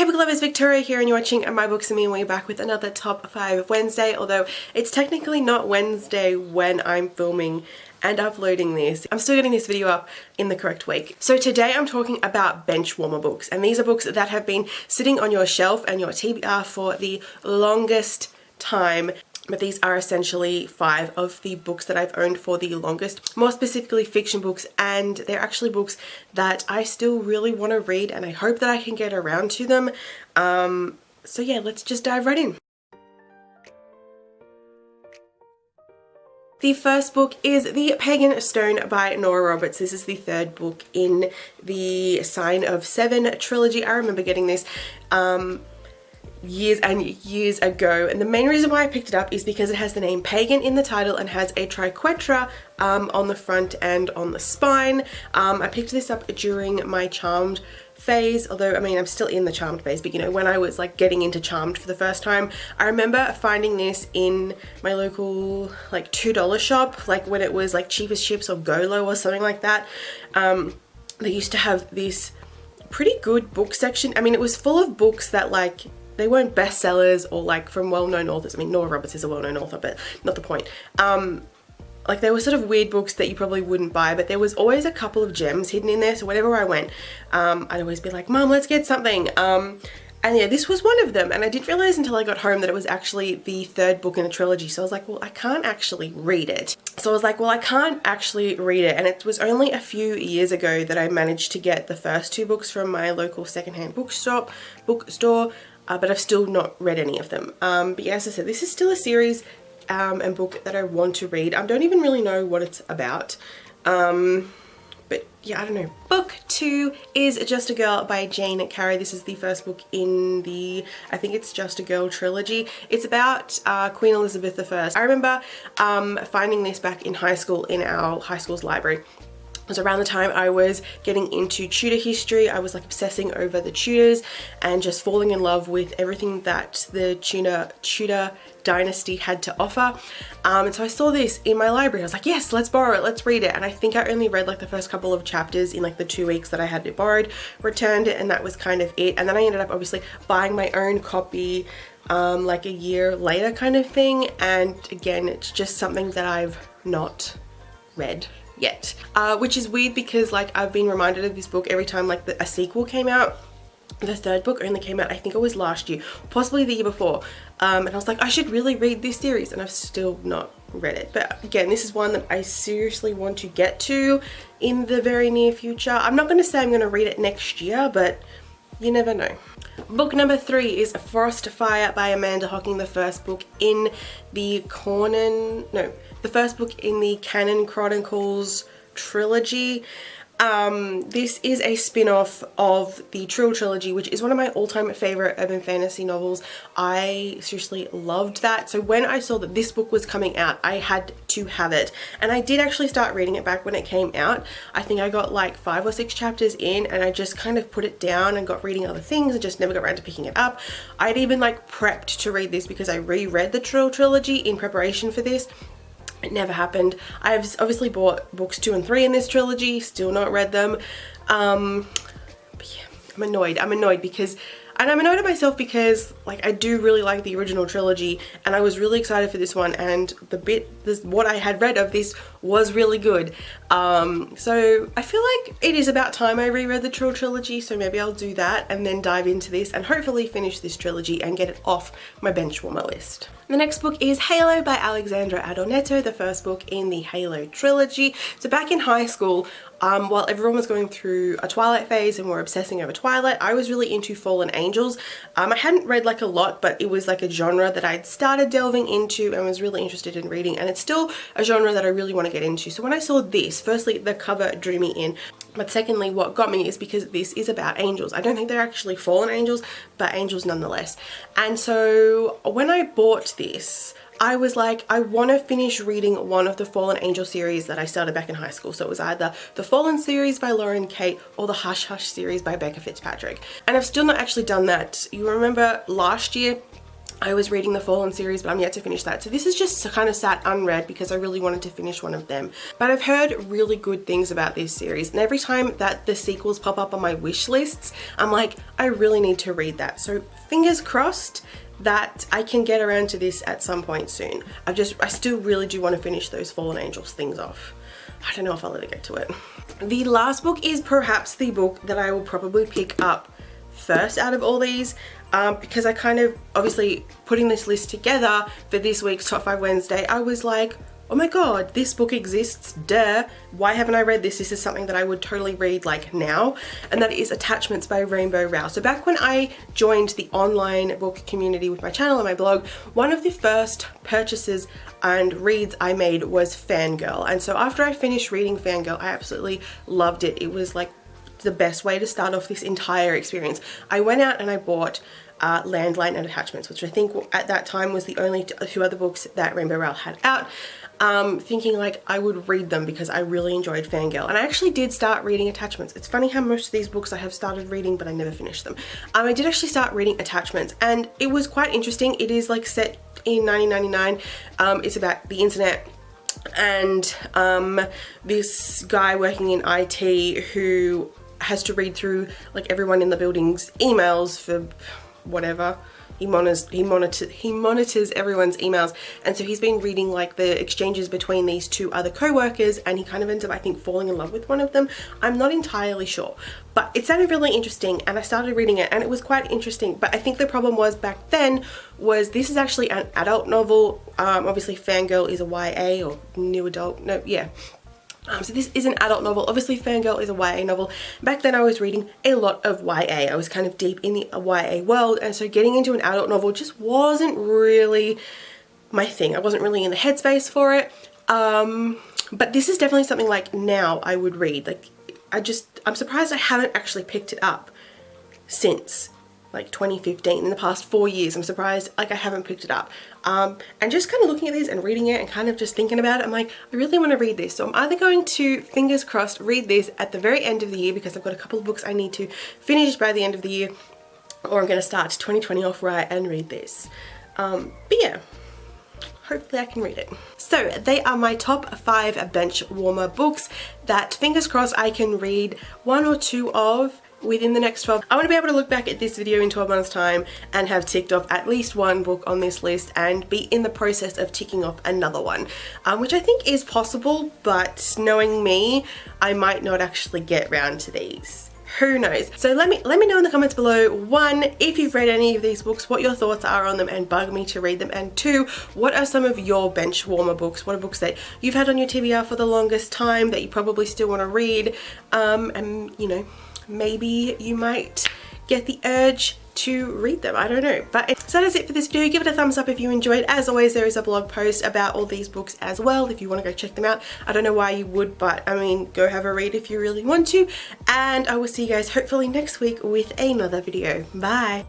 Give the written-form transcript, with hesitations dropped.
Hey book lovers, Victoria here and you're watching My Books and Me, and we're back with another top 5 Wednesday, although it's technically not Wednesday when I'm filming and uploading this. I'm still getting this video up in the correct week. So today I'm talking about bench warmer books, and these are books that have been sitting on your shelf and your TBR for the longest time. But these are essentially 5 of the books that I've owned for the longest, more specifically fiction books, and they're actually books that I still really want to read and I hope that I can get around to them. So yeah, let's just dive right in. The first book is The Pagan Stone by Nora Roberts. This is the 3rd book in the Sign of Seven trilogy. I remember getting this years and years ago, and the main reason why I picked it up is because it has the name Pagan in the title and has a triquetra on the front and on the spine. I picked this up during my Charmed phase, although I mean I'm still in the Charmed phase, but you know, when I was like getting into Charmed for the first time, I remember finding this in my local like $2 shop, like when it was like Cheapest Chips or Golo or something like that. They used to have this pretty good book section. I mean, it was full of books that like they weren't bestsellers or like from well-known authors. I mean, Nora Roberts is a well-known author, but not the point. Like they were sort of weird books that you probably wouldn't buy, but there was always a couple of gems hidden in there. So whenever I went, I'd always be like, Mom, let's get something. And yeah, this was one of them. And I didn't realize until I got home that it was actually the 3rd book in the trilogy. So I was like, well, I can't actually read it. So I was like, well, I can't actually read it. And it was only a few years ago that I managed to get the first 2 books from my local secondhand bookstore. But I've still not read any of them. But yeah, as I said, this is still a series and book that I want to read. I don't even really know what it's about. But yeah, I don't know. Book 2 is Just a Girl by Jane Carey. This is the first book in the, I think it's Just a Girl trilogy. It's about Queen Elizabeth I. I remember finding this back in high school in our high school's library. It was around the time I was getting into Tudor history. I was like obsessing over the Tudors and just falling in love with everything that the Tudor dynasty had to offer. And so I saw this in my library. I was like, yes, let's borrow it, let's read it. And I think I only read like the first couple of chapters in like the 2 weeks that I had it borrowed, returned it, and that was kind of it. And then I ended up obviously buying my own copy like a year later kind of thing. And again, it's just something that I've not read yet, which is weird because like I've been reminded of this book every time like a sequel came out. The 3rd book only came out, I think it was last year, possibly the year before, and I was like, I should really read this series, and I've still not read it. But again, this is one that I seriously want to get to in the very near future. I'm not going to say I'm going to read it next year, but you never know. Book number 3 is Frost Fire by Amanda Hocking, the first book in the Canon Chronicles trilogy. This is a spin-off of the Trill trilogy, which is one of my all-time favorite urban fantasy novels. I seriously loved that. So when I saw that this book was coming out, I had to have it. And I did actually start reading it back when it came out. I think I got like 5 or 6 chapters in and I just kind of put it down and got reading other things and just never got around to picking it up. I'd even like prepped to read this because I reread the Trill trilogy in preparation for this. It never happened. I've obviously bought books 2 and 3 in this trilogy, still not read them. But yeah, I'm annoyed because, and I'm annoyed at myself because like I do really like the original trilogy and I was really excited for this one, and what I had read of this was really good. So I feel like it is about time I reread the Trill trilogy, so maybe I'll do that and then dive into this and hopefully finish this trilogy and get it off my bench warmer list. The next book is Halo by Alexandra Adornetto, the first book in the Halo trilogy. So back in high school, while everyone was going through a Twilight phase and were obsessing over Twilight, I was really into Fallen Angels. I hadn't read like a lot, but it was like a genre that I'd started delving into and was really interested in reading, and it's still a genre that I really want to get into. So when I saw this, firstly the cover drew me in, but secondly what got me is because this is about angels. I don't think they're actually fallen angels, but angels nonetheless. And so when I bought this, I was like, I want to finish reading one of the Fallen Angel series that I started back in high school. So it was either the Fallen series by Lauren Kate or the Hush Hush series by Becca Fitzpatrick. And I've still not actually done that. You remember last year I was reading the Fallen series, but I'm yet to finish that. So this is just kind of sat unread because I really wanted to finish one of them. But I've heard really good things about this series, and every time that the sequels pop up on my wish lists, I'm like, I really need to read that. So fingers crossed that I can get around to this at some point soon. I still really do want to finish those Fallen Angels things off. I don't know if I'll ever get to it. The last book is perhaps the book that I will probably pick up first out of all these, because I kind of, obviously putting this list together for this week's Top 5 Wednesday, I was like, oh my god, this book exists, duh. Why haven't I read this? This is something that I would totally read like now, and that is Attachments by Rainbow Rowell. So back when I joined the online book community with my channel and my blog, one of the first purchases and reads I made was Fangirl. And so after I finished reading Fangirl, I absolutely loved it. It was like the best way to start off this entire experience. I went out and I bought Landline and Attachments, which I think at that time was the only two other books that Rainbow Rowell had out. Thinking like I would read them because I really enjoyed Fangirl, and I actually did start reading Attachments. It's funny how most of these books I have started reading but I never finished them. I did actually start reading Attachments, and it was quite interesting. It is like set in 1999. It's about the internet and this guy working in IT who has to read through like everyone in the building's emails for whatever. He monitors everyone's emails, and so he's been reading like the exchanges between these two other co-workers, and he kind of ends up, I think, falling in love with one of them. I'm not entirely sure, but it sounded really interesting, and I started reading it, and it was quite interesting. But I think the problem was back then was this is actually an adult novel. Obviously Fangirl is a YA or new adult, no, yeah. So this is an adult novel. Obviously Fangirl is a YA novel. Back then I was reading a lot of YA. I was kind of deep in the YA world, and so getting into an adult novel just wasn't really my thing. I wasn't really in the headspace for it. But this is definitely something like now I would read. Like I'm surprised I haven't actually picked it up since like 2015. In the past 4 years, I'm surprised like I haven't picked it up. And just kind of looking at this and reading it and kind of just thinking about it, I'm like, I really want to read this. So I'm either going to, fingers crossed, read this at the very end of the year because I've got a couple of books I need to finish by the end of the year, or I'm going to start 2020 off right and read this. But yeah, hopefully I can read it. So they are my top 5 bench warmer books that, fingers crossed, I can read 1 or 2 of within the next 12. I want to be able to look back at this video in 12 months time and have ticked off at least 1 book on this list and be in the process of ticking off another one, which I think is possible, but knowing me, I might not actually get round to these. Who knows? So let me know in the comments below, 1, if you've read any of these books, what your thoughts are on them and bug me to read them, and 2, what are some of your bench warmer books? What are books that you've had on your TBR for the longest time that you probably still want to read, and you know, maybe you might get the urge to read them. I don't know. But so that's it for this video. Give it a thumbs up if you enjoyed. As always, there is a blog post about all these books as well if you want to go check them out. I don't know why you would, but I mean, go have a read if you really want to. And I will see you guys hopefully next week with another video. Bye.